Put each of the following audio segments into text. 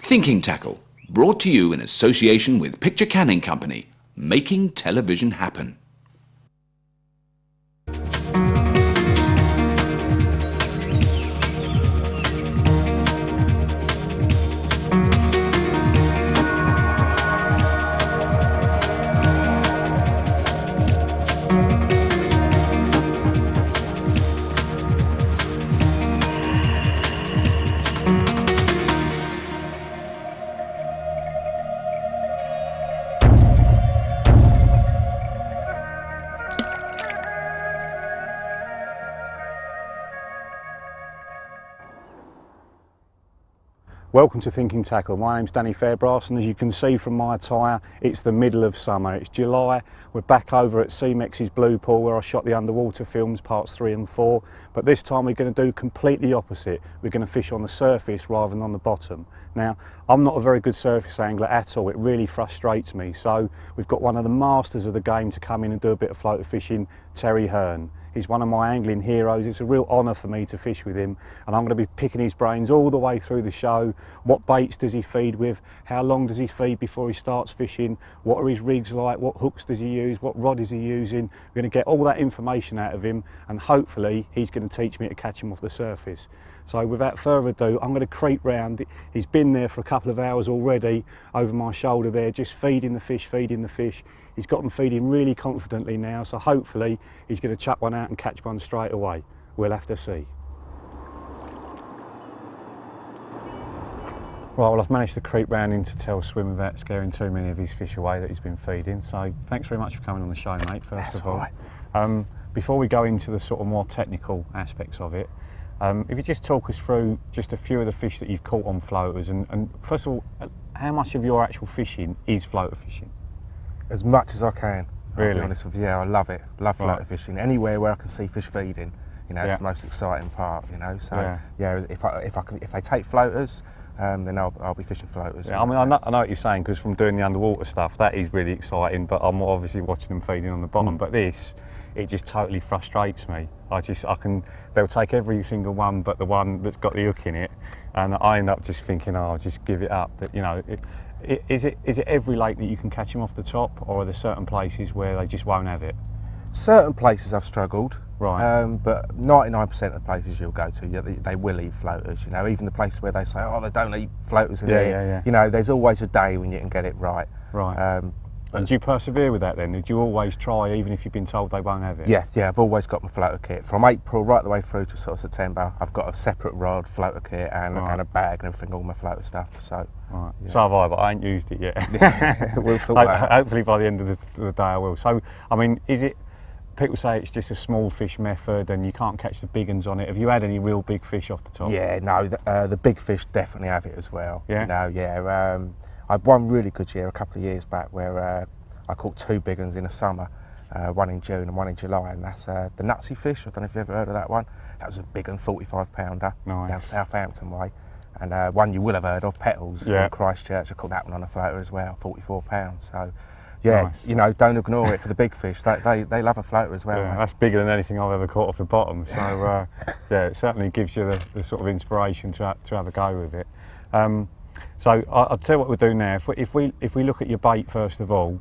Thinking Tackle, brought to you in association with Picture Canning Company, making television happen. Welcome to Thinking Tackle. My name's Danny Fairbrass, and as you can see from my attire, it's the middle of summer. It's July. We're back over at CMEX's Blue Pool where I shot the underwater films, parts 3 and 4. But this time we're going to do completely the opposite. We're going to fish on the surface rather than on the bottom. Now, I'm not a very good surface angler at all. It really frustrates me. So we've got one of the masters of the game to come in and do a bit of floater fishing, Terry Hearn. He's one of my angling heroes. It's a real honour for me to fish with him, and I'm going to be picking his brains all the way through the show. What baits does he feed with? How long does he feed before he starts fishing? What are his rigs like? What hooks does he use? What rod is he using? We're going to get all that information out of him, and hopefully he's going to teach me to catch him off the surface. So without further ado, I'm going to creep round. He's been there for a couple of hours already over my shoulder there, just feeding the fish, feeding the fish. He's got them feeding really confidently now, so hopefully he's going to chuck one out and catch one straight away. We'll have to see. Right, well, I've managed to creep round into Tell's swim without scaring too many of his fish away that he's been feeding, so thanks very much for coming on the show, mate, first of all. Right. Before we go into the sort of more technical aspects of it, if you just talk us through just a few of the fish that you've caught on floaters, and first of all, how much of your actual fishing is floater fishing? As much as I can. Really? I'll be honest with you, I love it. Love floater fishing. Anywhere where I can see fish feeding, you know, it's the most exciting part, you know. So yeah, if they take floaters, then I'll be fishing floaters. Yeah, I mean, I know what you're saying, because from doing the underwater stuff, that is really exciting, but I'm obviously watching them feeding on the bottom. But this, it just totally frustrates me. They'll take every single one but the one that's got the hook in it, and I end up just thinking, oh, I'll just give it up. But you know, is it every lake that you can catch them off the top, or are there certain places where they just won't have it? Certain places I've struggled, right? But 99% of the places you'll go to, they will eat floaters. You know, even the places where they say, oh, they don't eat floaters in there. Yeah. You know, there's always a day when you can get it right. Right. And do you persevere with that then? Do you always try, even if you've been told they won't have it? Yeah, I've always got my floater kit. From April right the way through to sort of September, I've got a separate rod, floater kit, and a bag and everything, all my floater stuff. So, yeah. So have I, but I ain't used it yet. We'll sort that out. Hopefully by the end of the day I will. So, I mean, people say it's just a small fish method and you can't catch the big ones on it. Have you had any real big fish off the top? Yeah, no, the big fish definitely have it as well. Yeah? You know, yeah. I had one really good year a couple of years back where I caught 2 big ones in the summer, one in June and one in July, and that's the nutsy fish. I don't know if you've ever heard of that one. That was a big one, 45-pounder, nice. Down Southampton way. And one you will have heard of, Petals, in Christchurch. I caught that one on a floater as well, 44 pounds. So, yeah, nice. You know, don't ignore it for the big fish. They love a floater as well. Yeah, that's bigger than anything I've ever caught off the bottom. So, yeah, it certainly gives you the sort of inspiration to have a go with it. So I'll tell you what we'll do now. If we look at your bait first of all,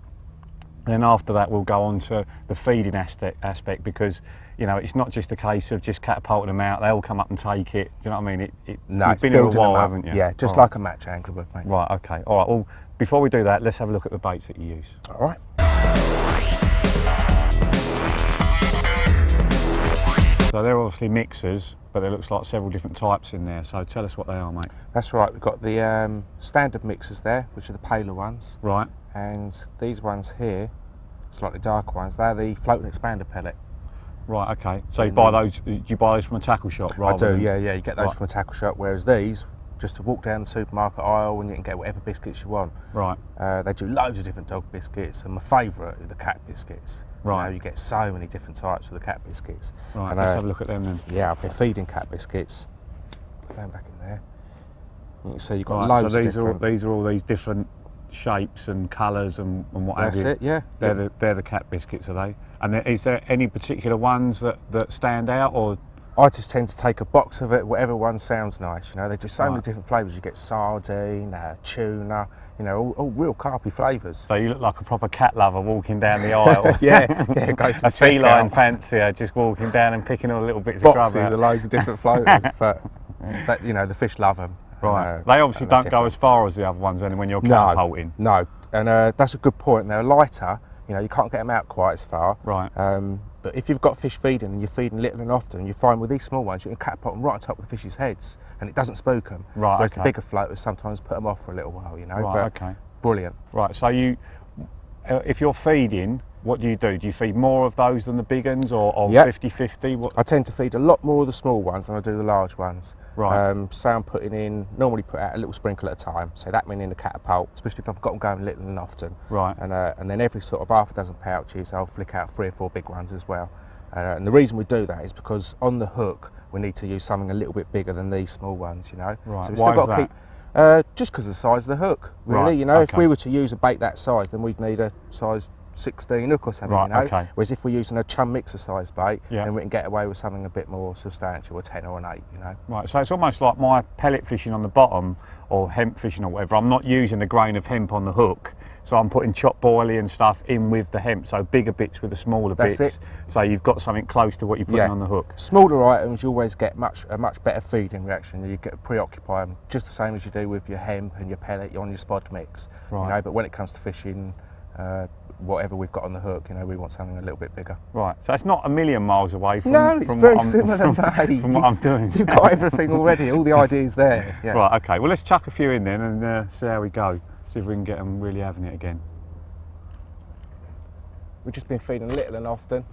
and then after that we'll go on to the feeding aspect, because you know it's not just a case of just catapulting them out. They'll come up and take it. Do you know what I mean? No, you've been here a while, haven't you? Yeah, just like a match angler would, mate. Right. Okay. All right. Well, before we do that, let's have a look at the baits that you use. All right. So they're obviously mixers, but there looks like several different types in there. So tell us what they are, mate. That's right. We've got the standard mixers there, which are the paler ones. Right. And these ones here, slightly darker ones, they're the floating expander pellet. Right, okay. So you buy those? Do you buy those from a tackle shop? I do, yeah. You get those from a tackle shop, whereas these, just to walk down the supermarket aisle and you can get whatever biscuits you want. Right. They do loads of different dog biscuits, and my favourite are the cat biscuits. Right. You know, you get so many different types of the cat biscuits. Right, and, let's have a look at them then. Yeah, I've been feeding cat biscuits. Put them back in there. You can see you've got right, loads so of different... these are all these different shapes and colours and what have you. That's it, yeah. They're the cat biscuits, are they? And is there any particular ones that stand out, or? I just tend to take a box of it, whatever one sounds nice. You know, there's just so many different flavours. You get sardine, tuna, you know, all real carpy flavours. So you look like a proper cat lover walking down the aisle. yeah, go to a feline fancier just walking down and picking all the little bits boxes of grub out. of loads of different flavours, but you know, the fish love them. Right. They obviously don't go as far as the other ones then when you're catapulting. No, and that's a good point. They're lighter. You know, you can't get them out quite as far. Right. But if you've got fish feeding and you're feeding little and often, you find with these small ones, you can catapult them right on top of the fish's heads and it doesn't spook them. Right, whereas the bigger floaters sometimes put them off for a little while, you know. Right, but brilliant. Right, so if you're feeding, what do? Do you feed more of those than the big ones or 50-50? I tend to feed a lot more of the small ones than I do the large ones. Right. So I'm normally put out a little sprinkle at a time, so that means in the catapult, especially if I've got them going little and often. Right. And then every sort of half a dozen pouches, I'll flick out 3 or 4 big ones as well. And the reason we do that is because on the hook, we need to use something a little bit bigger than these small ones, you know. Right. So we've Why still is got to that? keep, just because of the size of the hook, really. Right, You know, okay. if we were to use a bait that size, then we'd need a size 16 hook or something, Right, you know. okay. Whereas if we're using a chum mixer size bait, Yeah. then we can get away with something a bit more substantial, a 10 or an 8, you know. Right, so it's almost like my pellet fishing on the bottom or hemp fishing or whatever. I'm not using the grain of hemp on the hook, so I'm putting chop boilie and stuff in with the hemp, so bigger bits with the smaller That's bits. it. So you've got something close to what you're putting on the hook. Smaller items, you always get a much better feeding reaction. You get preoccupy them just the same as you do with your hemp and your pellet on your spod mix. Right. You know, but when it comes to fishing, whatever we've got on the hook, you know, we want something a little bit bigger. Right, so it's not a million miles away from No, it's from very what I'm, similar, mate. from what I'm doing. You've got everything already, all the ideas there. Yeah. Right, okay, well let's chuck a few in then and see how we go. See if we can get them really having it again. We've just been feeding little and often.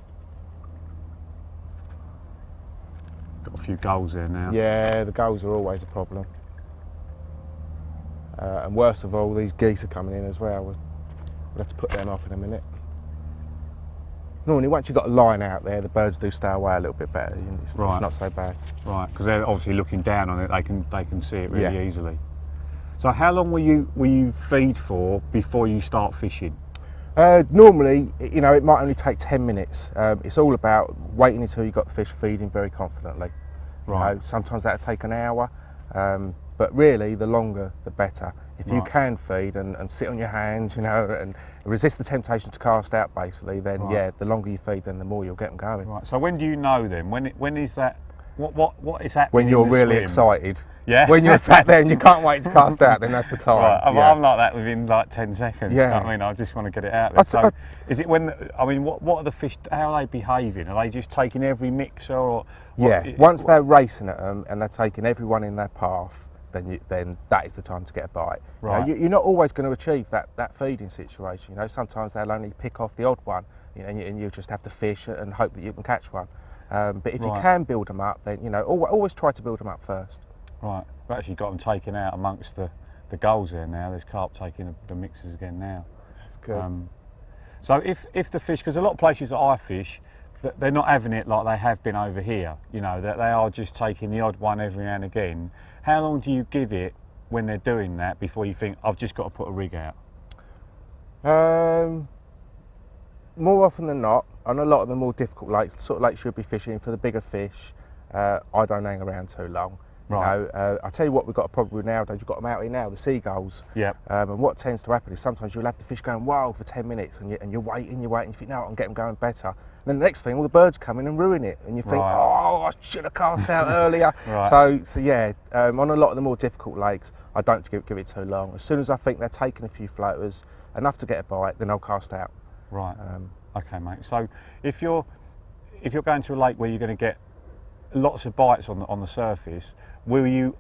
Got a few gulls there now. Yeah, the gulls are always a problem. And worst of all, these geese are coming in as well. We'll have to put them off in a minute. Normally, once you've got a line out there, the birds do stay away a little bit better. It's not so bad. Right, because they're obviously looking down on it. They can see it really easily. So how long will you feed for before you start fishing? Normally, you know, it might only take 10 minutes. It's all about waiting until you've got the fish feeding very confidently. Right. You know, sometimes that'll take an hour, but really, the longer, the better. If you can feed and sit on your hands, you know, and resist the temptation to cast out, basically, then the longer you feed, then the more you'll get them going. Right. So when do you know then? When is that? What is happening? When you're in the really swim? excited. Yeah. When you're sat there and you can't wait to cast out, then that's the time. Right, Yeah. I'm like that within like 10 seconds. Yeah. You know what I mean, I just want to get it out there. So, is it when? I mean, what are the fish? How are they behaving? Are they just taking every mixer, or? Once they're racing at them and they're taking everyone in their path, then that is the time to get a bite. Right. You know, you're not always going to achieve that feeding situation. You know, sometimes they'll only pick off the odd one, you know, and you just have to fish and hope that you can catch one. But if you can build them up, then, you know, always try to build them up first. Right, we've actually got them taken out amongst the gulls there now. There's carp taking the mixers again now. That's good. So if the fish, because a lot of places that I fish, they're not having it like they have been over here, you know, that they are just taking the odd one every now and again. How long do you give it when they're doing that before you think, I've just got to put a rig out? More often than not, on a lot of the more difficult lakes, the sort of lakes you'll be fishing for the bigger fish, I don't hang around too long. Right. You know, I tell you what, we've got a problem with nowadays. We've got them out here now, the seagulls. Yep. And what tends to happen is sometimes you'll have the fish going wild for 10 minutes, and you're waiting, you think, no, I can get them going better. And then the next thing, all the birds come in and ruin it, and you think, oh, I should have cast out earlier. Right. So yeah, on a lot of the more difficult lakes, I don't give it too long. As soon as I think they're taking a few floaters, enough to get a bite, then I'll cast out. Right. Okay, mate. So if you're going to a lake where you're going to get lots of bites on the surface, will you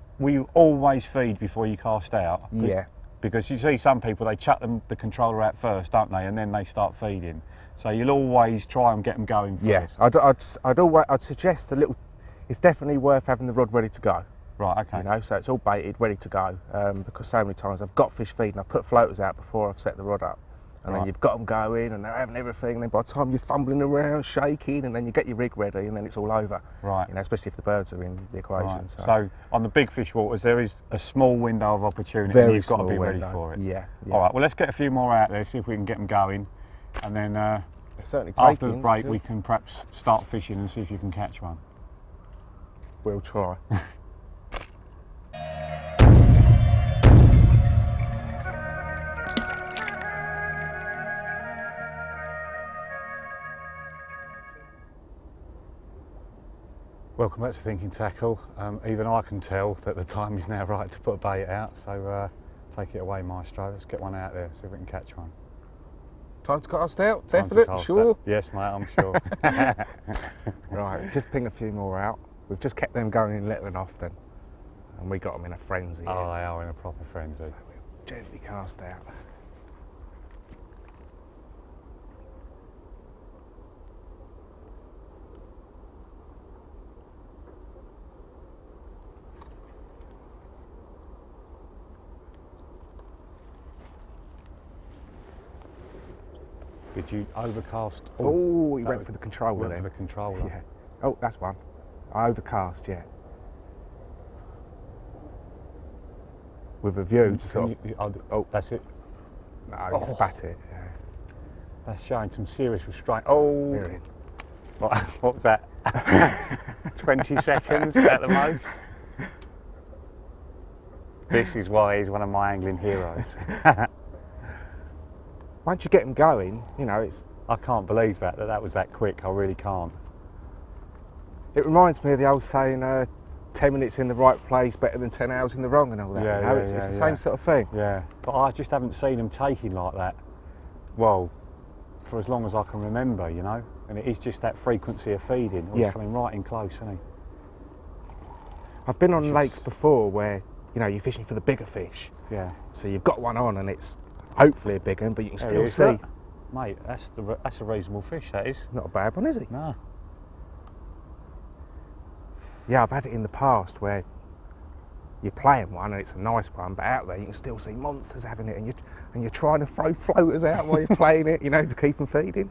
always feed before you cast out? Yeah. Because you see some people, they chuck the controller out first, don't they, and then they start feeding. So you'll always try and get them going first. Yeah, I'd suggest a little. It's definitely worth having the rod ready to go. Right. Okay. You know, so it's all baited, ready to go. Because so many times I've got fish feeding, I've put floaters out before I've set the rod up. And then you've got them going and they're having everything, and then by the time you're fumbling around, shaking, and then you get your rig ready, and then it's all over. Right. You know, especially if the birds are in the equation. Right. So on the big fish waters, there is a small window of opportunity. Very and you've got to be window. ready for it. Yeah. All right. Well, let's get a few more out there, see if we can get them going, and then certainly after the break we can perhaps start fishing and see if you can catch one. We'll try. Welcome back to Thinking Tackle. Even I can tell that the time is now right to put a bait out, so take it away, Maestro. Let's get one out there, see if we can catch one. Time to cast out, Time to definite, cast sure? out. Yes, mate, I'm sure. Right, just ping a few more out. We've just kept them going in little and often, and we got them in a frenzy. Oh, they are in a proper frenzy. So we'll gently cast out. Did you overcast? Oh, he went for the controller Went then. for the controller. Yeah. Oh, that's one. I overcast, yeah. With a view to sort of... Oh, that's it. No, he spat it. Yeah. That's showing some serious restraint. Oh, Brilliant. what was that? 20 seconds at the most. This is why he's one of my angling heroes. Once you get him going, you know, it's... I can't believe that was that quick. I really can't. It reminds me of the old saying, 10 minutes in the right place better than 10 hours in the wrong and all that. Yeah, you know? yeah, It's yeah, the yeah. same sort of thing. Yeah, but I just haven't seen him taking like that. Well, for as long as I can remember, you know. And it is just that frequency of feeding. He's coming right in close, isn't he? I've been on lakes before where, you know, you're fishing for the bigger fish. Yeah. So you've got one on and it's hopefully a big one, but you can There still he is, see. look. Mate, that's a reasonable fish, that is. Not a bad one, is he? No. Yeah, I've had it in the past where you're playing one and it's a nice one, but out there you can still see monsters having it, and you're trying to throw floaters out while you're playing it, you know, to keep them feeding.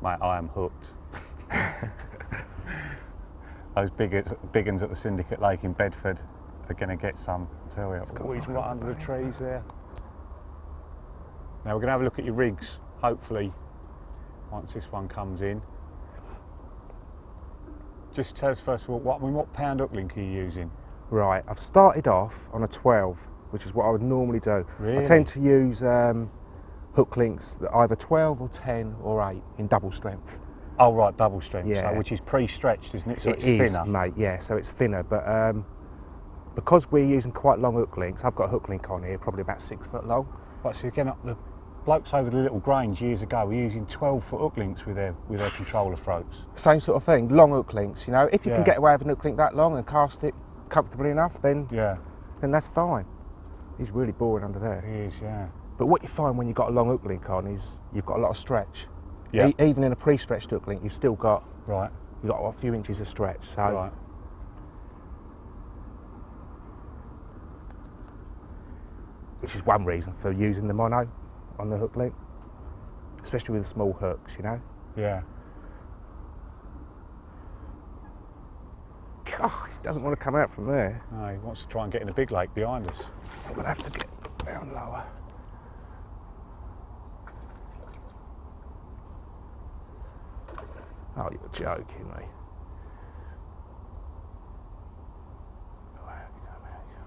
Mate, I am hooked. Those big uns at the Syndicate Lake in Bedford are going to get some, I tell you. Oh, he's right under the trees there. Now we're going to have a look at your rigs, hopefully, once this one comes in. Just tell us first of all, what pound hook link are you using? Right, I've started off on a 12, which is what I would normally do. Really? I tend to use hook links that are either 12 or 10 or 8 in double strength. Oh right, double strength, Yeah. so, which is pre-stretched, isn't it? So It it's is, thinner. mate, yeah, so it's thinner, but because we're using quite long hook links, I've got a hook link on here, probably about 6 foot long. Right, so again, the blokes over the Little Grange years ago were using 12-foot hook links with their controller throats. Same sort of thing, long hook links, you know. If you Yeah. can get away with a hook link that long and cast it comfortably enough, then that's fine. He's really boring under there. He is, yeah. But what you find when you've got a long hook link on is you've got a lot of stretch. Yeah. Even in a pre-stretched hook link, you've still got Right. you've got a few inches of stretch. So Right. which is one reason for using the mono on the hook link, especially with the small hooks, you know. Yeah. God, he doesn't want to come out from there. No, he wants to try and get in the big lake behind us. I'm going to have to get down lower. Oh, you're joking me. Oh, there we go, there we go.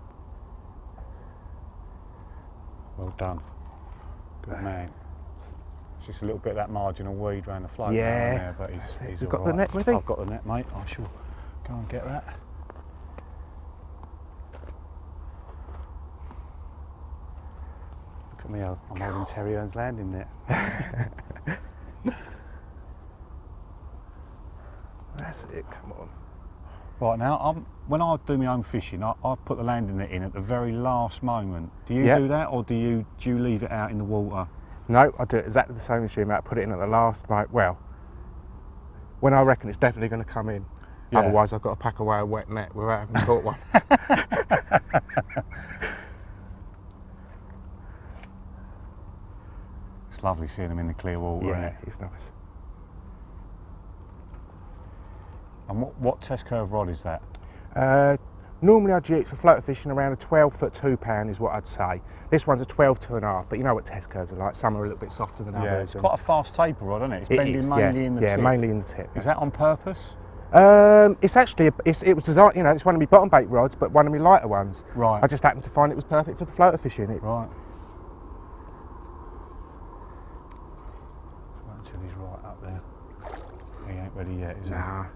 Well done. Good man. It's just a little bit of that marginal weed around the float Yeah, down there, but that's it. he's You've all got the right. net ready? I've got the net, mate. I shall go and get that. Look at me, I'm holding Terry Hearn's landing net. That's it, come on. Right now, when I do my own fishing, I put the landing net in at the very last moment. Do you Yeah. do that, or do you leave it out in the water? No, I do it exactly the same as you, mate. Put it in at the last, mate. Well, when I reckon it's definitely going to come in. Yeah. Otherwise, I've got to pack away a wet net without having caught one. It's lovely seeing them in the clear water, isn't Yeah, it? it's nice. And what test curve rod is that? Normally I jig for floater fishing around a 12-foot 2 pound is what I'd say. This one's a 12 2.5, but you know what test curves are like. Some are a little bit softer than Yeah, others. it's quite a fast taper rod, isn't it? It's bending mainly in the tip. Yeah, mainly in the tip. Is that on purpose? It's actually, it was designed, you know, it's one of my bottom bait rods, but one of my lighter ones. Right. I just happened to find it was perfect for the floater fishing. Right. Until he's right up there. He ain't ready yet, is he? Nah.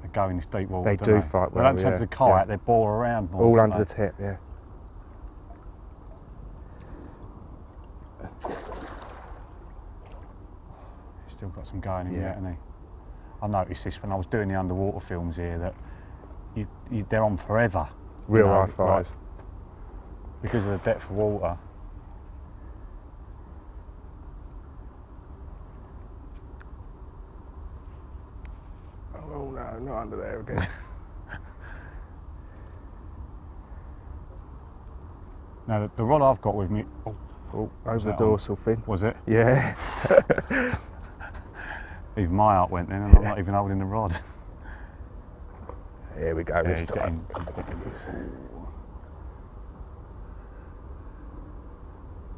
They go in this deep water. They don't do fight well. They don't tend to kite, yeah. they bore around more. All don't under they? the tip, yeah. He's still got some going in Yeah. yet, hasn't he? I noticed this when I was doing the underwater films here, that they're on forever. Real you know, high fires. like, because of the depth of water. Oh no, not under there again. Now, the rod I've got with me... Oh, over the that dorsal fin. Was it? Yeah. Even my heart went then, and I'm not even holding the rod. Here we go, Yeah, this he's time.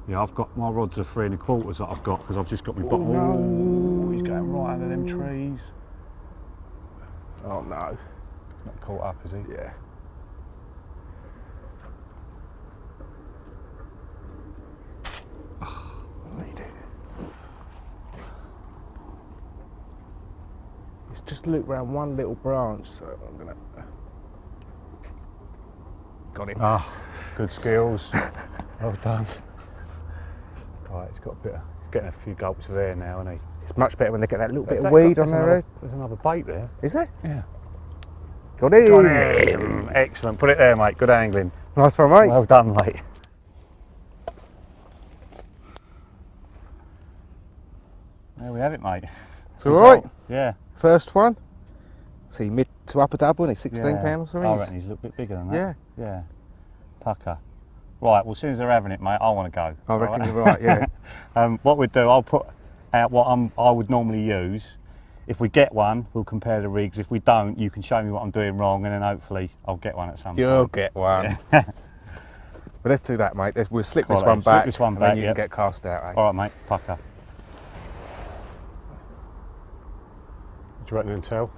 Yeah, I've got my rods are 3 1/4 that I've got because I've just got my bottom. no. Oh, he's going right under them trees. Oh no. Not caught up, is he? Yeah. It's just looped round one little branch, so I'm gonna. Got him. Ah, good skills. Well done. Right, he's got a bit. He's getting a few gulps of air now, isn't he? It's much better when they get that little bit Has of that weed got- on there's their another- head. There's another bait there. Is there? Yeah. Got him. Got him. Excellent. Put it there, mate. Good angling. Nice one, mate. Well done, mate. There we have it, mate. It's all right. Yeah. First one. See, mid to upper double, and he's 16 Yeah. pounds or something. I reckon he's a little bit bigger than that. Yeah. Yeah. Pucker. Right, well, as soon as they're having it, mate, I want to go. I reckon All you're right, yeah. What we'd do, I'll put out what I would normally use. If we get one, we'll compare the rigs. If we don't, you can show me what I'm doing wrong, and then hopefully I'll get one at some You'll point. get one. Yeah. But let's do that, mate. We'll slip this Quality. one Slip back, this one and back, then you yep. can get cast out, eh? All right, mate, pucker. Do you reckon and tell?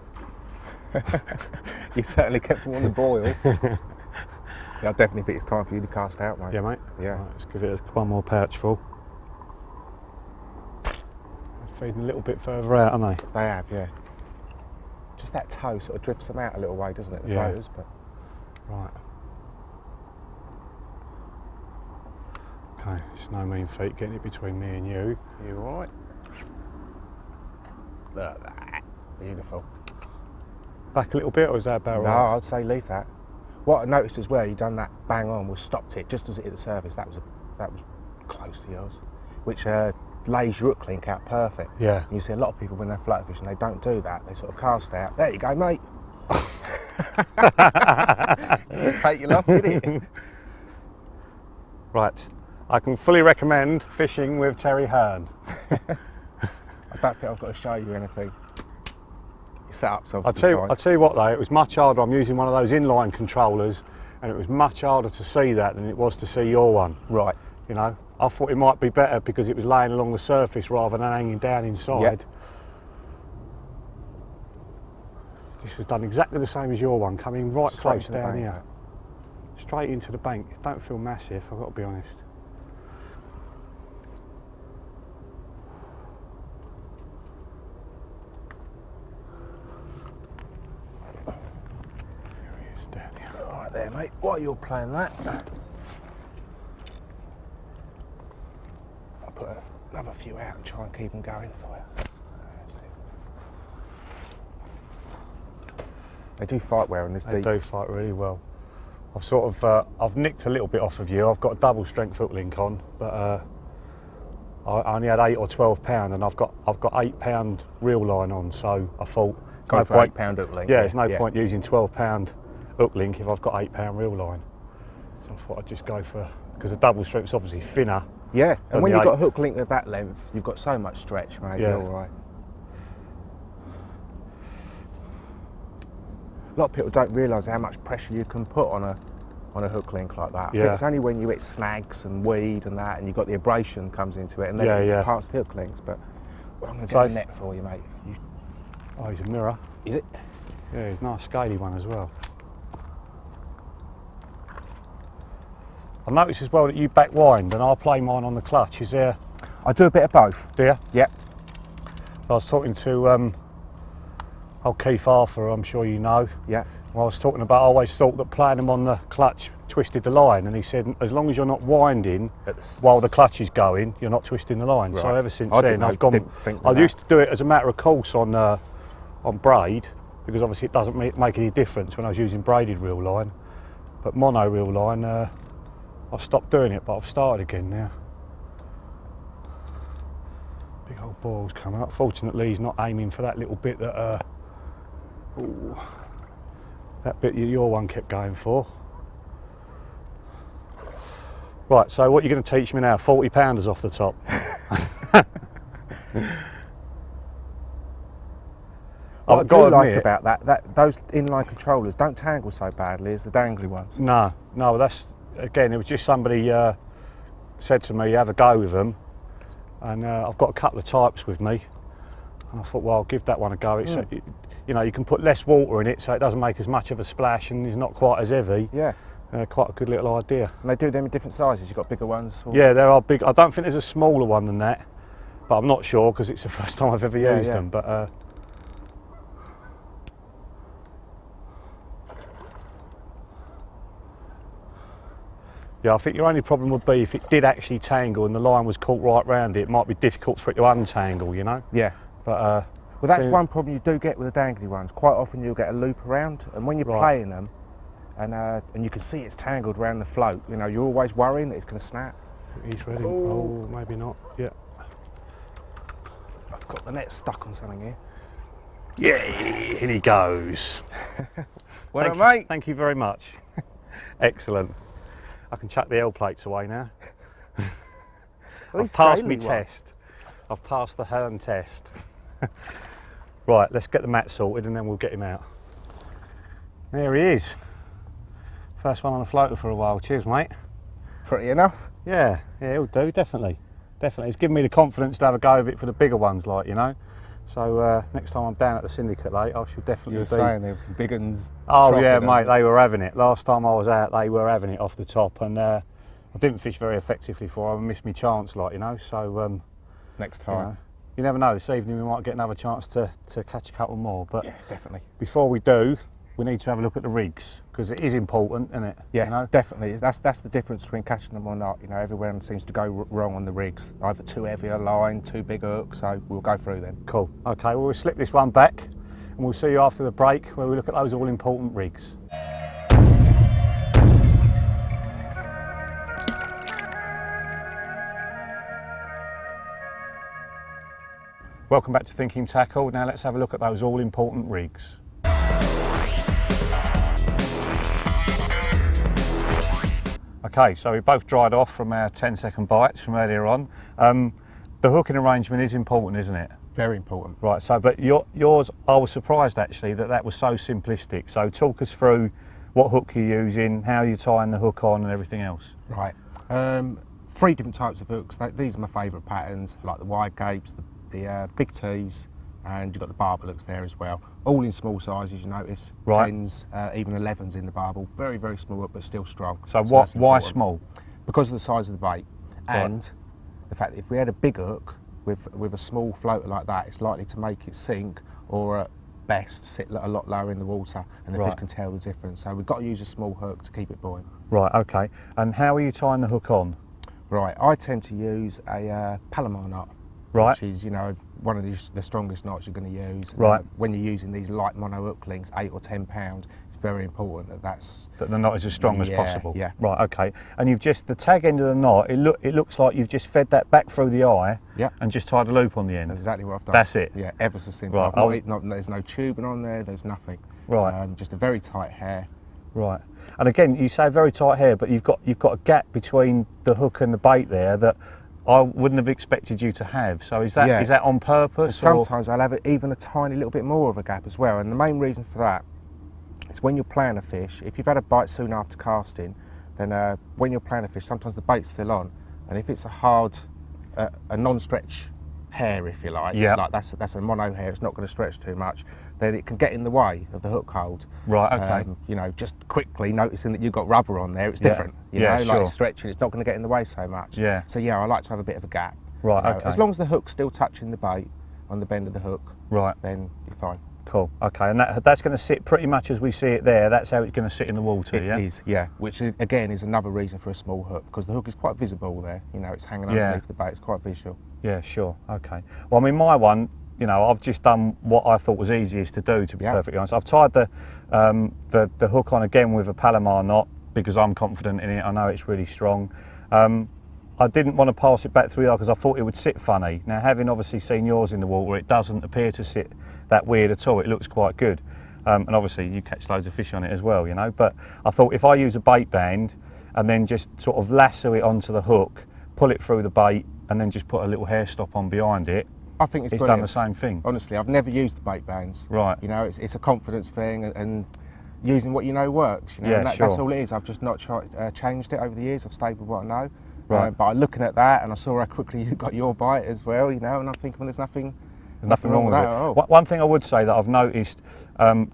You certainly kept them on the boil. Yeah, I definitely think it's time for you to cast out, mate. Yeah, mate. Yeah. Right, let's give it one more pouch full. Feeding a little bit further out, aren't they? They have, yeah. Just that toe sort of drifts them out a little way, doesn't it? The Yeah. floaters, but Right. Okay, it's no mean feat getting it between me and you. you all right? Look at that. Beautiful. Back a little bit, or is that about No, right? I'd say leave that. What I noticed as well, you done that bang on, was stopped it just as it hit the surface. That was close to yours, which lays your hook link out perfect. Yeah. You see a lot of people when they're floater fishing, they don't do that. They sort of cast out. There you go, mate. You take your luck, didn't it? Right. I can fully recommend fishing with Terry Hearn. I don't think I've got to show you anything. Your setup's I'll obviously tell you what though, it was much harder. I'm using one of those inline controllers, and it was much harder to see that than it was to see your one. Right. You know, I thought it might be better because it was laying along the surface rather than hanging down inside. Yep. This was done exactly the same as your one, coming right Straight close to the down bank, here. Straight into the bank. It don't feel massive, I've got to be honest. There he is down here. All right there, mate. While you're playing that, I'll put another few out and try and keep them going for you. Let's see. They do fight well in this They deep. do fight really well. I've sort of, I've nicked a little bit off of you. I've got a double strength hook link on, but I only had 8 or 12 pound, and I've got 8 pound reel line on. So I thought, Go for £8 hook link. Yeah, there's no point using 12 pound hook link if I've got 8 pound reel line. So I thought I'd just go for, because the double strip's obviously thinner. Yeah, and when the you've got a hook length of that length, you've got so much stretch, mate. Yeah. You're all right. A lot of people don't realise how much pressure you can put on a hook link like that. I think it's only when you hit snags and weed and that, and you've got the abrasion comes into it, and then it's past the hook links. But I'm going to get a net for you, mate. Oh, he's a mirror. Is it? Yeah, he's a nice scaly one as well. I noticed as well that you back wind and I play mine on the clutch. Is there? I do a bit of both. Do you? Yep. I was talking to old Keith Arthur, I'm sure you know. Yeah. I was talking about, I always thought that playing them on the clutch twisted the line, and he said as long as you're not winding while the clutch is going, you're not twisting the line. Right. So ever since then I've gone. I used to do it as a matter of course on braid, because obviously it doesn't make any difference when I was using braided reel line, but mono reel line I stopped doing it, but I've started again now. Big old ball's coming up. Fortunately he's not aiming for that little bit that that bit your one kept going for. Right, so what you're going to teach me now? 40 pounders off the top. What I do like about that those inline controllers don't tangle so badly as the dangly ones. No, that's, again, it was just somebody said to me, have a go with them, and I've got a couple of types with me, and I thought, well, I'll give that one a go. It's you know, you can put less water in it, so it doesn't make as much of a splash, and it's not quite as heavy. Yeah. Quite a good little idea. And they do them in different sizes. You've got bigger ones? Yeah, there are big. I don't think there's a smaller one than that, but I'm not sure because it's the first time I've ever used them. But yeah, I think your only problem would be if it did actually tangle and the line was caught right round it, it might be difficult for it to untangle, you know? Yeah. But well, that's one problem you do get with the dangly ones. Quite often you'll get a loop around, and when you're playing them, and you can see it's tangled around the float, you know, you're always worrying that it's going to snap. He's ready. Oh, maybe not. Yeah. I've got the net stuck on something here. Yay! Here he goes. Well done, mate. Thank you very much. Excellent. I can chuck the L plates away now. I've passed my test. I've passed the Hearn test. Right, let's get the mat sorted and then we'll get him out. There he is. First one on the floater for a while. Cheers, mate. Pretty enough? Yeah, he'll do, definitely. Definitely. It's given me the confidence to have a go of it for the bigger ones, like, you know. So next time I'm down at the syndicate late, I should definitely You were saying there were some big uns. Oh yeah, mate, they were having it. Last time I was out, they were having it off the top, and I didn't fish very effectively for them. I missed my chance, like, you know. So next time, you never know. This evening we might get another chance to catch a couple more. But yeah, definitely. Before we do, we need to have a look at the rigs, because it is important, isn't it? Yeah, you know? Definitely. That's the difference between catching them or not. You know, everyone seems to go wrong on the rigs. Either too heavy a line, too big a hook. So we'll go through them. Cool. Okay. Well, we'll slip this one back, and we'll see you after the break, where we look at those all-important rigs. Welcome back to Thinking Tackle. Now let's have a look at those all-important rigs. Okay, so we both dried off from our 10-second bites from earlier on. The hooking arrangement is important, isn't it? Very important. Right, so but yours, I was surprised actually that was so simplistic. So talk us through what hook you're using, how you're tying the hook on and everything else. Right, 3 different types of hooks. These are my favourite patterns, like the wide gapes, the big T's, and you've got the barbel hooks there as well. All in small sizes, you notice. Right. 10s, even 11s in the barbel. Very, very small hook, but still strong. So why small? Because of the size of the bait, and the fact that if we had a big hook with a small floater like that, it's likely to make it sink, or at best sit a lot lower in the water, and the fish can tell the difference. So we've got to use a small hook to keep it buoyant. Right, okay. And how are you tying the hook on? Right, I tend to use a Palomar knot. Right. Which is, you know, one of the strongest knots you're going to use. Right. When you're using these light mono hook links, 8 or 10 pound, it's very important that the knot is as strong as possible. Yeah. Right. Okay. And you've just the tag end of the knot. It looks like you've just fed that back through the eye. Yeah. And just tied a loop on the end. That's exactly what I've done. That's it. Yeah. Ever so simple. Right. There's no tubing on there. There's nothing. Right. Just a very tight hair. Right. And again, you say very tight hair, but you've got a gap between the hook and the bait there that I wouldn't have expected you to have. So is that is that on purpose? Sometimes I'll have even a tiny little bit more of a gap as well. And the main reason for that is when you're playing a fish, if you've had a bite soon after casting, then when you're playing a fish, sometimes the bait's still on. And if it's a hard, a non-stretch hair, if you like, like that's a mono hair, it's not going to stretch too much, then it can get in the way of the hook hold. Right, okay. You know, just quickly noticing that you've got rubber on there, it's different. You know, like it's stretching, it's not going to get in the way so much. Yeah. So yeah, I like to have a bit of a gap. Right, You know, okay. as long as the hook's still touching the bait on the bend of the hook, right, then you're fine. Cool, okay. And that's going to sit pretty much as we see it there, that's how it's going to sit in the water, It is, yeah. Which again is another reason for a small hook, because the hook is quite visible there. You know, it's hanging underneath the bait, it's quite visual. Yeah, sure, okay. Well, I mean, my one, you know, I've just done what I thought was easiest to do, to be perfectly honest. I've tied the hook on again with a Palomar knot because I'm confident in it. I know it's really strong. I didn't want to pass it back through because I thought it would sit funny. Now, having obviously seen yours in the water, it doesn't appear to sit that weird at all. It looks quite good. And obviously you catch loads of fish on it as well, you know. But I thought if I use a bait band and then just sort of lasso it onto the hook, pull it through the bait, and then just put a little hair stop on behind it, I think it's done the same thing. Honestly, I've never used the bait bands. Right. You know, it's a confidence thing, and using what you know works. You know, and that's all it is. I've just not changed it over the years. I've stayed with what I know. Right. But I'm looking at that, and I saw how quickly you got your bite as well. You know, and I'm thinking, well, there's nothing wrong with that at all. One thing I would say that I've noticed,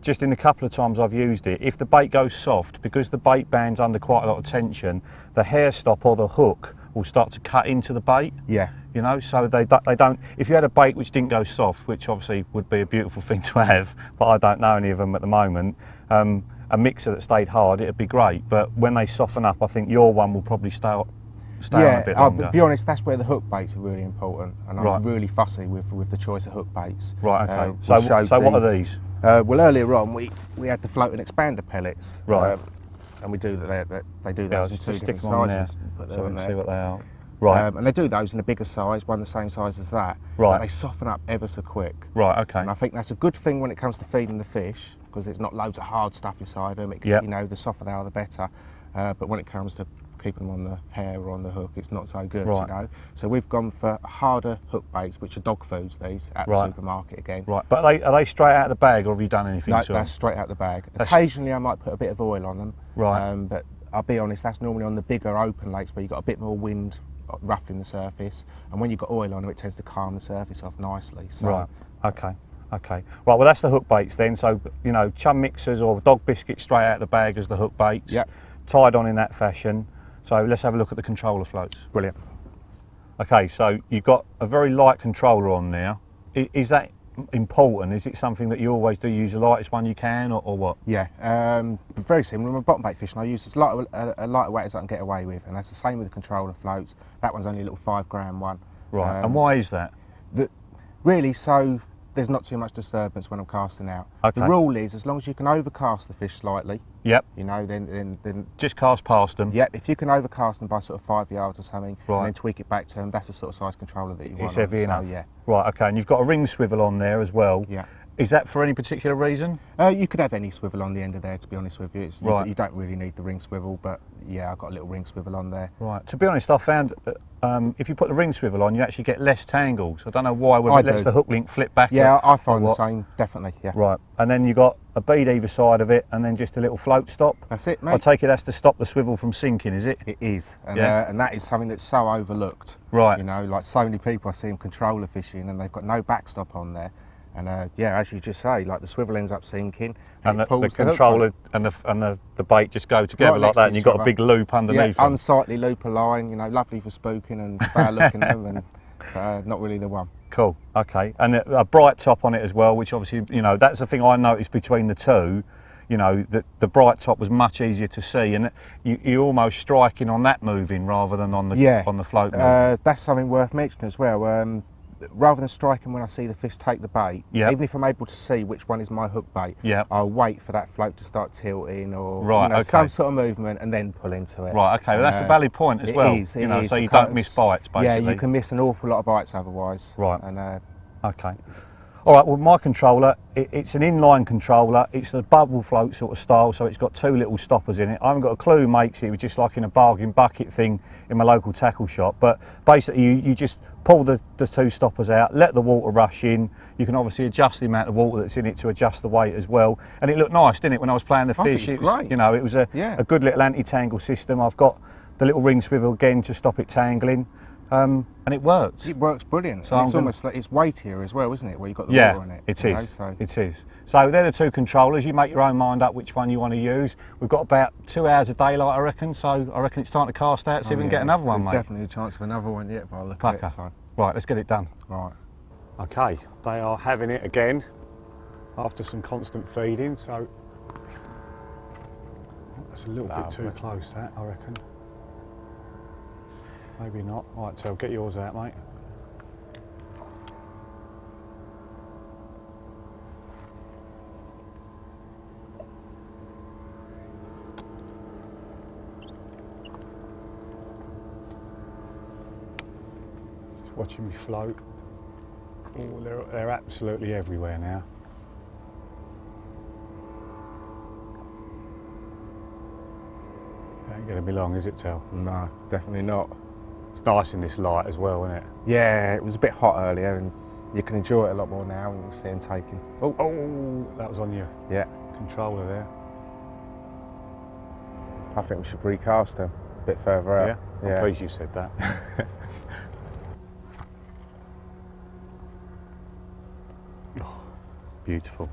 just in the couple of times I've used it, if the bait goes soft, because the bait band's under quite a lot of tension, the hair stop or the hook will start to cut into the bait. Yeah. You know, so they don't. If you had a bait which didn't go soft, which obviously would be a beautiful thing to have, but I don't know any of them at the moment. A mixer that stayed hard, it'd be great. But when they soften up, I think your one will probably stay on a bit longer. I'll be honest, that's where the hook baits are really important, and I'm really fussy with the choice of hook baits. Right, okay. So what are these? Well, earlier on we had the floating expander pellets. Right. And we do they do those in two different sizes. So we can see what they are. Right. And they do those in a bigger size, one the same size as that. Right. But they soften up ever so quick. Right, okay. And I think that's a good thing when it comes to feeding the fish, because there's not loads of hard stuff inside them. You know, the softer they are, the better. But when it comes to keeping them on the hair or on the hook, it's not so good, you know. So we've gone for harder hook baits, which are dog foods, these, at the supermarket again. Right, but are they straight out of the bag, or have you done anything to them? No, that's straight out the bag. Occasionally I might put a bit of oil on them. Right. But I'll be honest, that's normally on the bigger open lakes where you've got a bit more wind ruffling the surface, and when you've got oil on them, it tends to calm the surface off nicely. So. Right, okay. Okay, right, well that's the hook baits then, so you know, chum mixers or dog biscuits straight out of the bag as the hook baits, tied on in that fashion. So let's have a look at the controller floats. Brilliant. Okay, so you've got a very light controller on there. Is that important? Is it something that you always do, use the lightest one you can, or what? Yeah, very similar. When I'm bottom bait fishing, I use as light a lighter weight as I can get away with, and that's the same with the controller floats. That one's only a little 5 gram one. Right, and why is that? Really, so there's not too much disturbance when I'm casting out. Okay. The rule is, as long as you can overcast the fish slightly, you know, then just cast past them. Yep, if you can overcast them by sort of 5 yards or something, right, and then tweak it back to them, that's the sort of size controller that you want. It's heavy enough. So, yeah. Right, okay, and you've got a ring swivel on there as well. Yeah. Is that for any particular reason? You could have any swivel on the end of there, to be honest with you. You don't really need the ring swivel, but yeah, I've got a little ring swivel on there. Right. To be honest, I found if you put the ring swivel on, you actually get less tangles. I don't know why, whether it lets the hook link flip back. Yeah, I find the same, definitely, yeah. Right, and then you've got a bead either side of it, and then just a little float stop. That's it, mate. I take it that's to stop the swivel from sinking, is it? It is, and that is something that's so overlooked. Right. You know, like so many people I see them controller fishing, and they've got no backstop on there. And yeah, as you just say, like the swivel ends up sinking, and the controller and the bait just go together like that, and you've got a big loop underneath. Yeah, unsightly looper line, you know, lovely for spooking and bad looking them, and not really the one. Cool. Okay, and a bright top on it as well, which obviously, you know, that's the thing I noticed between the two. You know, the bright top was much easier to see, and you're almost striking on that moving rather than on the float moving. That's something worth mentioning as well. Rather than striking when I see the fish take the bait, even if I'm able to see which one is my hook bait, I'll wait for that float to start tilting or some sort of movement and then pull into it. Right, okay, well, that's a valid point as well. It is, so you don't miss bites, basically. Yeah, you can miss an awful lot of bites otherwise. Right. And okay. All right, well, my controller, it's an inline controller. It's a bubble float sort of style, so it's got 2 little stoppers in it. I haven't got a clue who makes it. It was just like in a bargain bucket thing in my local tackle shop. But basically, you just pull the 2 stoppers out, let the water rush in. You can obviously adjust the amount of water that's in it to adjust the weight as well. And it looked nice, didn't it, when I was playing the fish? It was great. You know, it was a good little anti-tangle system. I've got the little ring swivel again to stop it tangling. And it works. It works brilliant. So it's almost like it's weightier as well, isn't it? Where you've got the water in it. It is. It is. So they're the 2 controllers. You make your own mind up which one you want to use. We've got about 2 hours of daylight, I reckon. So I reckon it's time to cast out, see if we can get another one, mate. There's definitely a chance of another one yet, by the look at it. So. Right, let's get it done. Right. Okay, they are having it again after some constant feeding. So that's a little bit too close, that, I reckon. Maybe not. Right, so get yours out, mate. Just watching me float. Oh, they're absolutely everywhere now. Ain't going to be long, is it, Tel? No, definitely not. It's nice in this light as well, isn't it? Yeah, it was a bit hot earlier and you can enjoy it a lot more now when you see them taking. Oh, that was on your controller there. I think we should recast them a bit further out. Yeah, I'm pleased you said that. Oh, beautiful.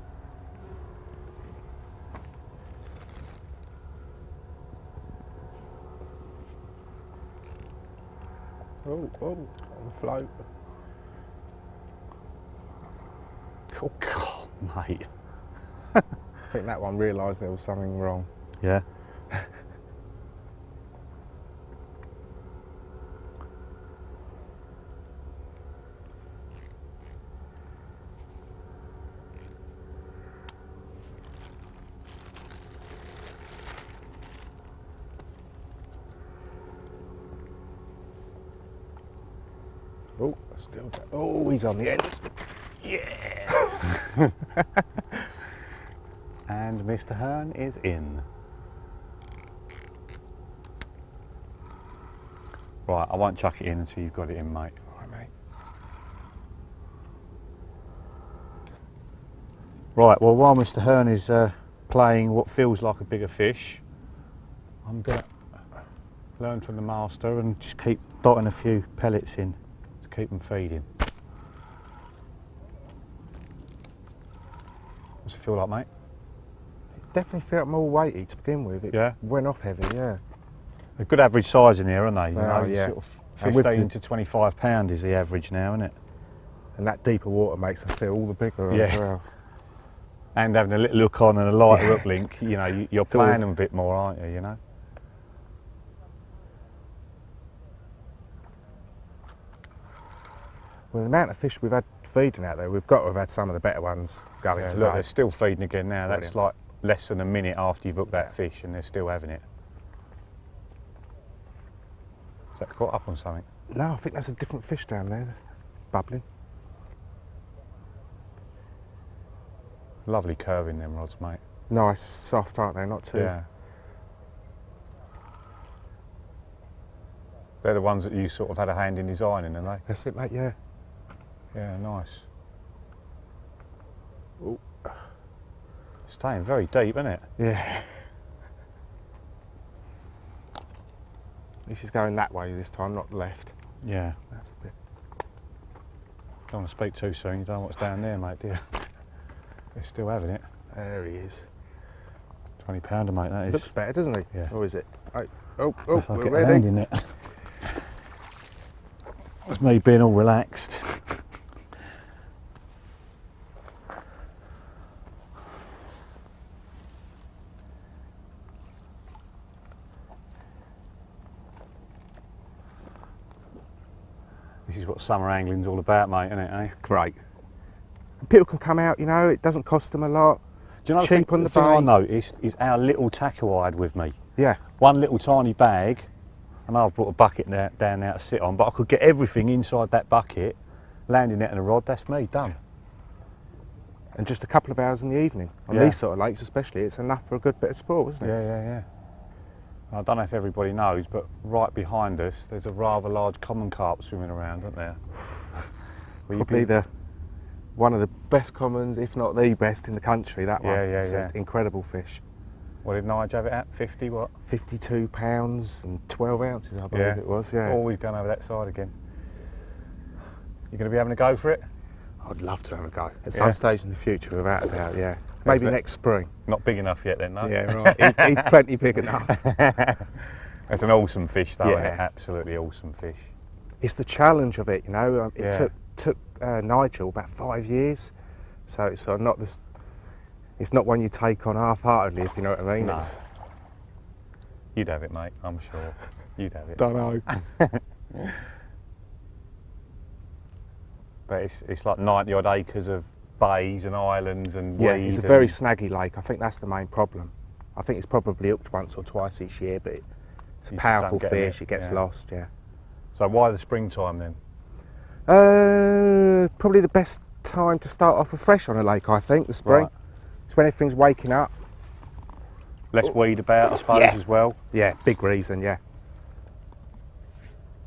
Oh, on the float. Oh, God, mate. I think that one realised there was something wrong. Yeah. Oh, still. Oh, he's on the end. Yeah. And Mr. Hearn is in. Right, I won't chuck it in until you've got it in, mate. All right, mate. Right, well, while Mr. Hearn is playing what feels like a bigger fish, I'm going to learn from the master and just keep dotting a few pellets in to keep them feeding. What's it feel like, mate? It definitely felt more weighty to begin with. It went off heavy, yeah. A good average size in here, aren't they? You know, sort of 15 to 25 pound is the average now, isn't it? And that deeper water makes them feel all the bigger as well. And having a little look on and a lighter uplink, you know, you're playing them a bit more, aren't you, you know? Well, the amount of fish we've had feeding out there, we've got to have had some of the better ones going today. Look, they're still feeding again now. Brilliant. That's like less than a minute after you've hooked that fish and they're still having it. Is that caught up on something? No, I think that's a different fish down there, bubbling. Lovely curve in them rods, mate. Nice, soft, aren't they? Not too. Yeah. They're the ones that you sort of had a hand in designing, aren't they? That's it, mate, yeah. Yeah, nice. Ooh. Staying very deep, isn't it? Yeah. This is going that way this time, not left. Yeah. That's a bit. Don't want to speak too soon, you don't know what's down there, mate, do you? They're still having it. There he is. £20, mate, that is. Looks better, doesn't he? Yeah. Or is it? Oh, Get we're a hand ready. in it. That's me being all relaxed. This is what summer angling's all about, mate, isn't it, eh? Great. And people can come out, you know, it doesn't cost them a lot. Do you know cheap on the the thing I bay. noticed is our little tackle I had with me. Yeah. One little tiny bag, and I've brought a bucket down there to sit on, but I could get everything inside that bucket, landing it in a rod, that's me, done. And just a couple of hours in the evening. On these sort of lakes especially, it's enough for a good bit of sport, isn't it? Yeah. I don't know if everybody knows, but right behind us there's a rather large common carp swimming around, isn't there? Probably one of the best commons, if not the best in the country, that one. It's an incredible fish. What did Nige have it at? 50 what? 52 pounds and 12 ounces, I believe it was, yeah. Always going over that side again. You going to be having a go for it? I'd love to have a go. At some stage in the future, without a doubt, yeah. Maybe next spring. Not big enough yet then, no? Yeah, right. He's plenty big enough. It's an awesome fish though, isn't it? Absolutely awesome fish. It's the challenge of it, you know. It took Nigel about 5 years, so it's sort of not this. It's not one you take on half-heartedly, if you know what I mean. No. You'd have it, mate. I'm sure. You'd have it. Don't know. But it's like 90 odd acres of bays and islands and yeah, weed. it's a very snaggy lake. I think that's the main problem. I think it's probably hooked once or twice each year, but it's a powerful fish. It gets lost. Yeah. So why the springtime then? Probably the best time to start off afresh on a lake. I think the spring. Right. It's when everything's waking up. Less weed about, I suppose, as well. Yeah, big reason. Yeah.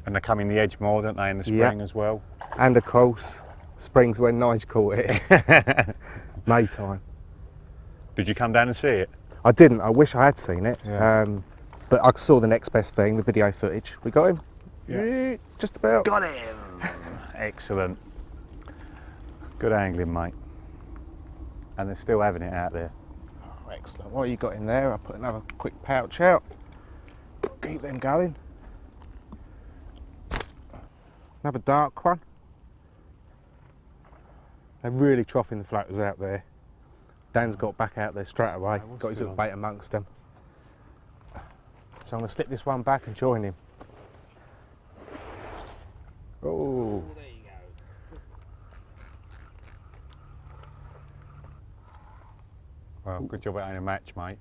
And they come in the edge more, don't they, in the spring as well? And of course, spring's when Nige caught it. May time. Did you come down and see it? I didn't. I wish I had seen it. Yeah. But I saw the next best thing, the video footage. We got him. Yeah. Just about. Got him. Excellent. Good angling, mate. And they're still having it out there. Oh, excellent. What you got in there? I'll put another quick pouch out. Keep them going. Another dark one. They're really troughing the floaters out there. Dan's got back out there straight away. Got his little bait amongst them. So I'm going to slip this one back and join him. Oh. There you go. Well, good job it ain't a match, mate.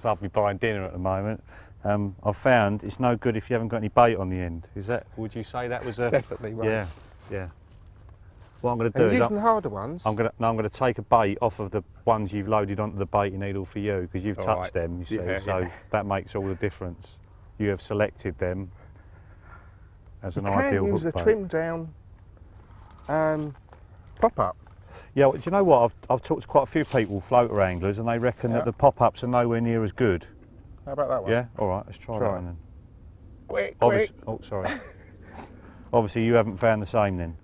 So I'll be buying dinner at the moment. I've found it's no good if you haven't got any bait on the end. Is that? Would you say that was a? Definitely right. Yeah. What I'm going to do is using the harder ones. I'm going to take a bait off of the ones you've loaded onto the baiting needle for you because you've touched them. You see, so that makes all the difference. You have selected them as an ideal hook bait. You can use a trimmed down pop-up. Yeah, well, do you know what? I've talked to quite a few people, floater anglers, and they reckon that the pop-ups are nowhere near as good. How about that one? Yeah, all right, let's try that one then. Quick. Oh, sorry. Obviously, you haven't found the same then.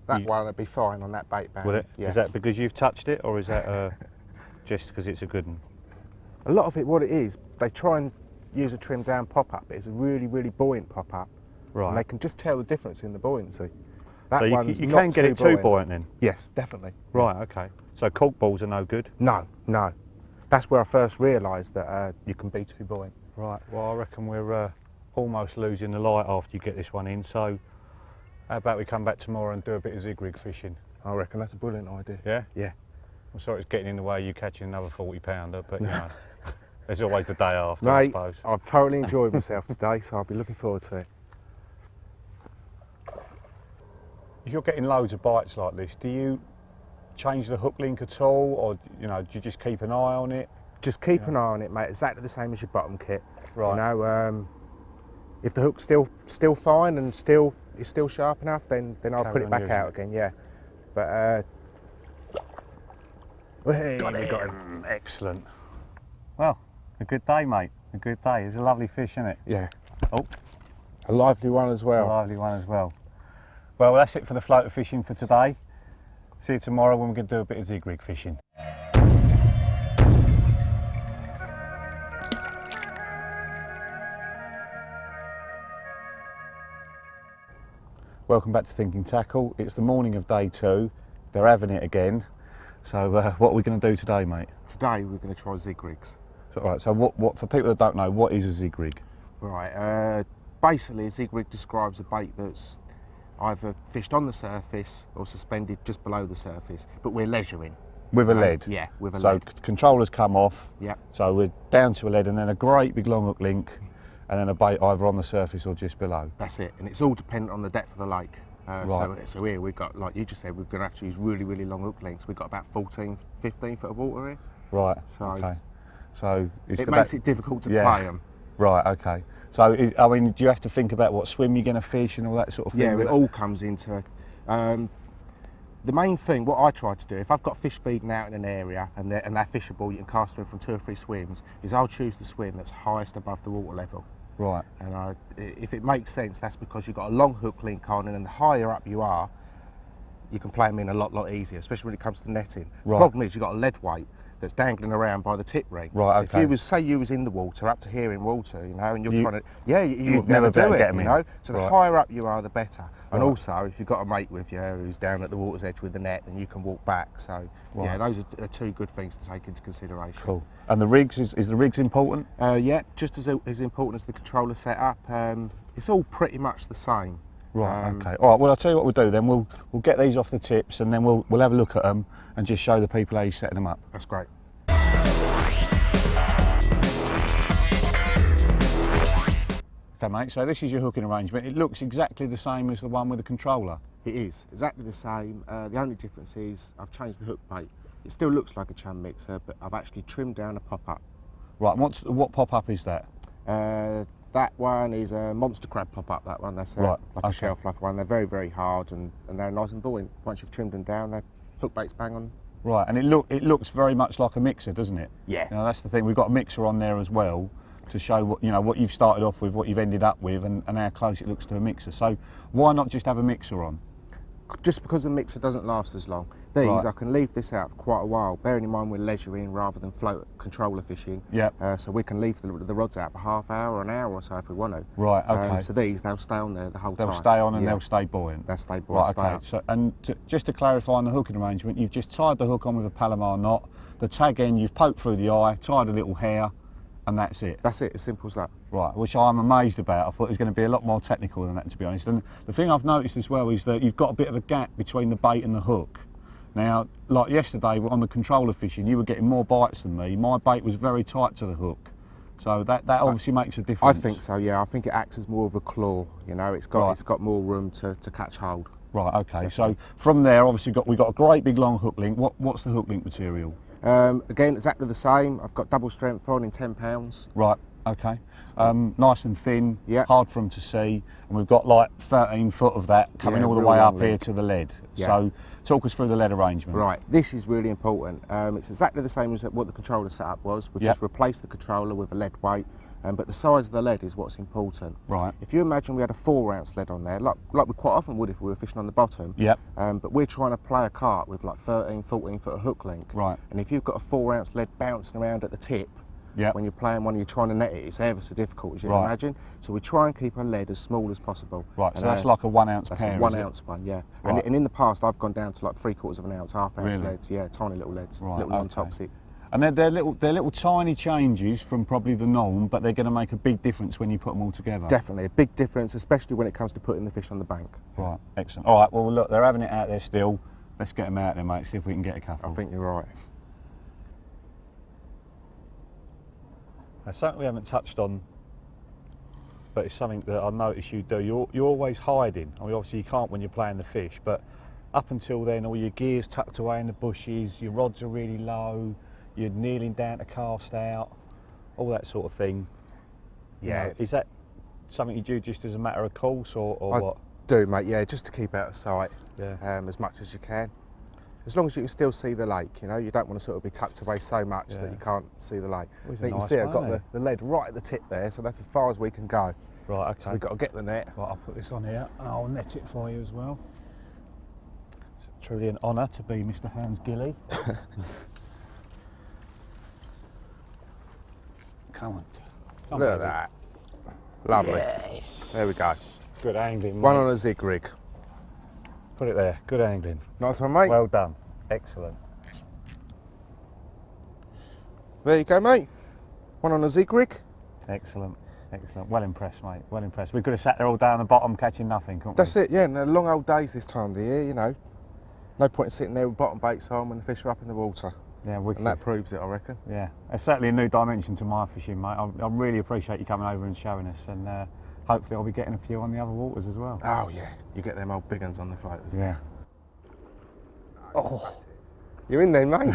That one would be fine on that bait band. Would it? Yeah. Is that because you've touched it, or is that just because it's a good one? A lot of it, what it is, they try and use a trimmed down pop-up, but it's a really, really buoyant pop-up. Right. And they can just tell the difference in the buoyancy. So you can get it too buoyant then? Yes, definitely. Right, okay. So cork balls are no good? No. That's where I first realised that you can be too buoyant. Right, well I reckon we're almost losing the light after you get this one in, so how about we come back tomorrow and do a bit of zig rig fishing? I reckon that's a brilliant idea. Yeah? Yeah. I'm sorry it's getting in the way of you catching another 40 pounder, but you know, there's always the day after, Mate, I suppose. I've thoroughly enjoyed myself today, so I'll be looking forward to it. If you're getting loads of bites like this, do you change the hook link at all, or do you just keep an eye on it? Just keep an eye on it, mate. Exactly the same as your bottom kit. Right. You know, if the hook's still fine and is still sharp enough, then I'll put it back out again. Yeah. But hey, got him. Excellent. Well, a good day, mate. A good day. It's a lovely fish, isn't it? Yeah. Oh, a lively one as well. A lively one as well. Well, that's it for the floater fishing for today. See you tomorrow when we're going to do a bit of zig rig fishing. Welcome back to Thinking Tackle. It's the morning of day 2. They're having it again. So what are we going to do today, mate? Today we're going to try zig rigs. So, right, so what for people that don't know, what is a zig rig? Right, basically a zig rig describes a bait that's either fished on the surface or suspended just below the surface, but we're leisuring. With a lead? Yeah, with a So lead. controllers come off, yeah. So we're down to a lead and then a great big long hook link and then a bait either on the surface or just below. That's it, and it's all dependent on the depth of the lake. Right. So here we've got, like you just said, we're going to have to use really, really long hook lengths. We've got about 14, 15 foot of water here. Right. So Okay. So it makes it difficult to play them. Right. Okay. So I mean, do you have to think about what swim you're going to fish and all that sort of thing? Yeah, it all comes into. The main thing, what I try to do, if I've got fish feeding out in an area and they're fishable, you can cast them from 2 or 3 swims, is I'll choose the swim that's highest above the water level. Right. And if it makes sense, that's because you've got a long hook link on, and then the higher up you are, you can play them in a lot easier, especially when it comes to netting. Right. The problem is you've got a lead weight that's dangling around by the tip ring. Right, so okay. if you was, say you was in the water, up to here in water, you know, and you're trying to, you you'd wouldn't be able never to do get it, 'em you in. know. So the Right. higher up you are, the better. And Right. also, if you've got a mate with you who's down at the water's edge with the net, then you can walk back. So yeah, Right. those are 2 good things to take into consideration. Cool. And the rigs, is the rigs important? Yeah, just as important as the controller setup. It's all pretty much the same. Right. Okay. All right. Well, I'll tell you what we'll do then. We'll get these off the tips, and then we'll have a look at them and just show the people how you're setting them up. That's great. Okay, mate. So this is your hooking arrangement. It looks exactly the same as the one with the controller. It is exactly the same. The only difference is I've changed the hook bait. It still looks like a chum mixer, but I've actually trimmed down a pop-up. Right. What pop-up is that? That one is a monster crab pop-up. That one, that's Right, like okay. a shelf life one. They're very, very hard, and they're nice and buoyant. Once you've trimmed them down, their hook bait's bang on. Right. And it looks very much like a mixer, doesn't it? Yeah. You know, that's the thing. We've got a mixer on there as well to show what you've started off with, what you've ended up with, and how close it looks to a mixer. So why not just have a mixer on? Just because the mixer doesn't last as long. These, Right. I can leave this out for quite a while, bearing in mind we're leisuring rather than float controller fishing. Yep. So we can leave the rods out for half hour or an hour or so if we want to. Right, okay. So these, they'll stay on there the whole time. They'll stay on and Yeah. they'll stay buoyant. They'll stay buoyant, Right, stay okay. up. So, and just to clarify on the hooking arrangement, you've just tied the hook on with a Palomar knot, the tag end you've poked through the eye, tied a little hair, and that's it. That's it, as simple as that. Right, which I'm amazed about. I thought it was going to be a lot more technical than that, to be honest. And the thing I've noticed as well is that you've got a bit of a gap between the bait and the hook. Now, like yesterday on the controller fishing, you were getting more bites than me. My bait was very tight to the hook. So that obviously makes a I difference. think so, yeah. I think it acts as more of a claw, you know, it's got more room to catch hold. Right, okay. So from there, obviously, we've got a great big long hook link. What's the hook link material? Again, exactly the same. I've got double strength on in 10 pounds. Right, okay. Nice and thin, Yeah. hard for them to see, and we've got like 13 foot of that coming Yeah, all the real way long up here link. to the lead. Yeah. So talk us through the lead arrangement. Right, this is really important. It's exactly the same as what the controller setup was. We've Yep. just replaced the controller with a lead weight, but the size of the lead is what's important. Right. If you imagine we had a 4-ounce lead on there, like we quite often would if we were fishing on the bottom, Yep. but we're trying to play a carp with like 13, 14 foot of hook length. Right. And if you've got a 4-ounce lead bouncing around at the tip, Yep. when you're playing one and you're trying to net it, it's ever so difficult, as you Right. imagine. So we try and keep our lead as small as possible. Right, And, so that's like a 1 ounce that's pair, a is 1 it? ounce one, yeah. Right. And in the past, I've gone down to like 3/4 of an ounce, half ounce Really? leads, yeah, tiny little leads, Right, little okay. non-toxic. And they're little tiny changes from probably the norm, but they're going to make a big difference when you put them all together. Definitely a big difference, especially when it comes to putting the fish on the bank. Right, excellent. All right, well, look, they're having it out there still. Let's get them out there, mate, see if we can get a couple. I think you're right. Now, something we haven't touched on, but it's something that I notice you do. You're always hiding. I mean, obviously you can't when you're playing the fish, but up until then, all your gear's tucked away in the bushes, your rods are really low, you're kneeling down to cast out, all that sort of thing. You Yeah. know, is that something you do just as a matter of course, or I what? do, mate, yeah, just to keep out of sight Yeah. as much as you can. As long as you can still see the lake, you know, you don't want to sort of be tucked away so much Yeah. that you can't see the lake. Well, it's a But you can nice see I've one, got isn't the lead right at the tip there, so that's as far as we can go. Right, okay. So we've got to get the net. Right, I'll put this on here and I'll net it for you as well. It's truly an honour to be Mr. Hearn's gilly. Come on. Look at that. Lovely. Yes. There we go. Good angling, One mate. on a zig rig. Put it there. Good angling. Nice one, mate. Well done. Excellent. There you go, mate. One on a zig rig. Excellent. Excellent. Well impressed, mate. Well impressed. We could have sat there all down the bottom catching nothing, couldn't That's we? it, yeah, and they're long old days this time of the year, you know. No point in sitting there with bottom baits on when the fish are up in the water. Yeah, wicked. And that proves it, I reckon. Yeah, it's certainly a new dimension to my fishing, mate. I really appreciate you coming over and showing us. And hopefully I'll be getting a few on the other waters as well. Oh yeah, you get them old big ones on the floaters. Yeah. Oh. You're in there, mate.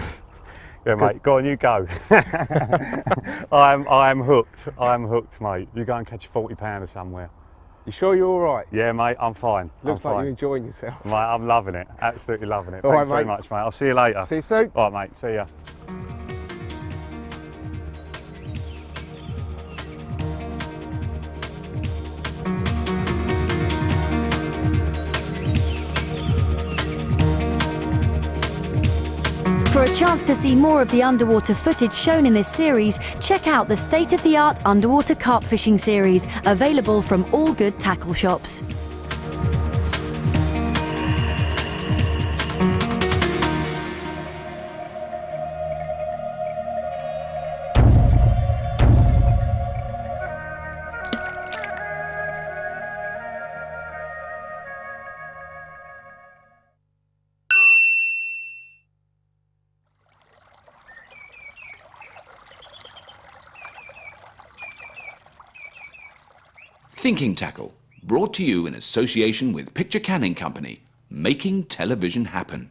Yeah, mate, go on, you go. I am hooked. I am hooked, mate. You go and catch a 40-pounder somewhere. You sure you're all right? Yeah, mate, I'm fine. Looks I'm like fine. you're enjoying yourself. Mate, I'm loving it. Absolutely loving it. All Thanks right, very mate. much, mate. I'll see you later. See you soon. All right, mate. See ya. For a chance to see more of the underwater footage shown in this series, check out the state-of-the-art underwater carp fishing series, available from all good tackle shops. Thinking Tackle, brought to you in association with Picture Canning Company, making television happen.